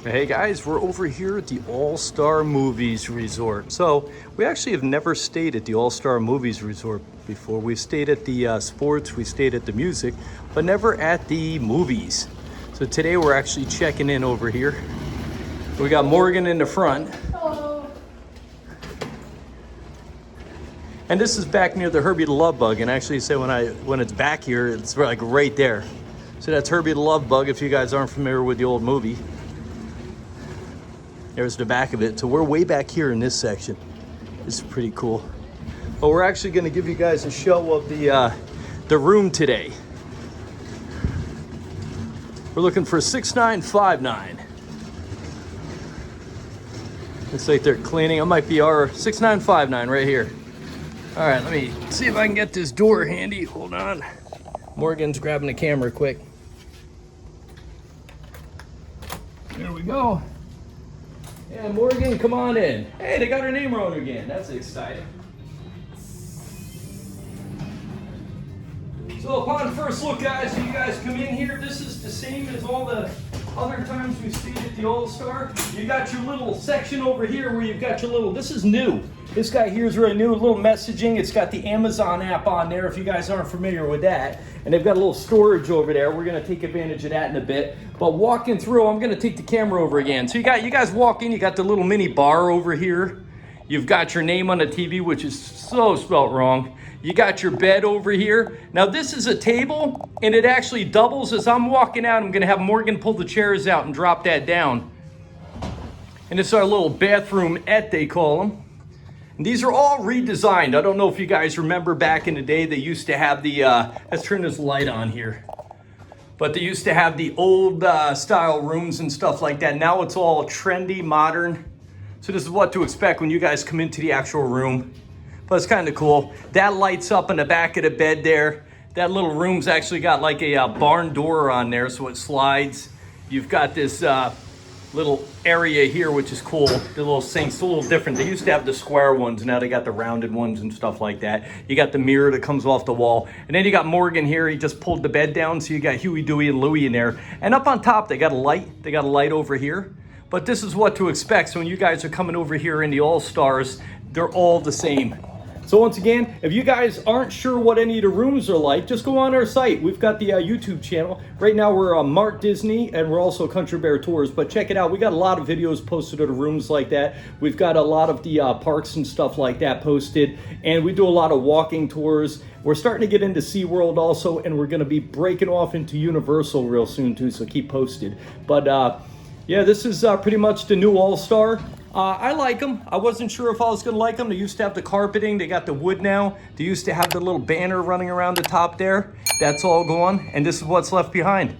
Hey guys, we're over here at the All-Star Movies Resort. So we actually have never stayed at the All-Star Movies Resort before. We've stayed at the sports, we stayed at the music, but never at the movies. So today we're actually checking in over here. We got Morgan in the front. Hello. And this is back near the Herbie the Love Bug. And actually say when it's back here, it's like right there. So that's Herbie the Love Bug if you guys aren't familiar with the old movie. There's the back of it. So we're way back here in this section. This is pretty cool. But we're actually going to give you guys a show of the room today. We're looking for 6959. Looks like they're cleaning. It might be our 6959 right here. All right, let me see if I can get this door handy. Hold on. Morgan's grabbing the camera quick. There we go. Yeah, Morgan, come on in. Hey, they got her name wrong again. That's exciting. So upon first look, guys, you guys come in here. This is the same as all the other times we've stayed at the All-Star. You got your little section over here where you've got your little, this is new. This guy here is really new, a little messaging. It's got the Amazon app on there if you guys aren't familiar with that. And they've got a little storage over there. We're gonna take advantage of that in a bit. But walking through, I'm gonna take the camera over again. So you guys walk in, you got the little mini bar over here. You've got your name on the TV, which is so spelt wrong. You got your bed over here. Now this is a table, and it actually doubles. As I'm walking out, I'm gonna have Morgan pull the chairs out and drop that down. And it's our little bathroom-ette, they call them. And these are all redesigned. I don't know if you guys remember back in the day, they used to have the, let's turn this light on here. But they used to have the old style rooms and stuff like that. Now it's all trendy, modern. So this is what to expect when you guys come into the actual room. But it's kind of cool. That lights up in the back of the bed there. That little room's actually got like a barn door on there, so it slides. You've got this little area here, which is cool. The little sink's a little different. They used to have the square ones. Now they got the rounded ones and stuff like that. You got the mirror that comes off the wall. And then you got Morgan here. He just pulled the bed down. So you got Huey, Dewey, and Louie in there. And up on top, they got a light. They got a light over here. But this is what to expect. So when you guys are coming over here in the All-Stars, they're all the same. So once again, if you guys aren't sure what any of the rooms are like, just go on our site. We've got the YouTube channel. Right now we're Mart Disney, and we're also Country Bear Tours, but check it out. We got a lot of videos posted of the rooms like that. We've got a lot of the parks and stuff like that posted, and we do a lot of walking tours. We're starting to get into SeaWorld also, and we're gonna be breaking off into Universal real soon too, so keep posted. But yeah, this is pretty much the new All-Star. I like them. I wasn't sure if I was going to like them. They used to have the carpeting. They got the wood now. They used to have the little banner running around the top there. That's all gone. And this is what's left behind.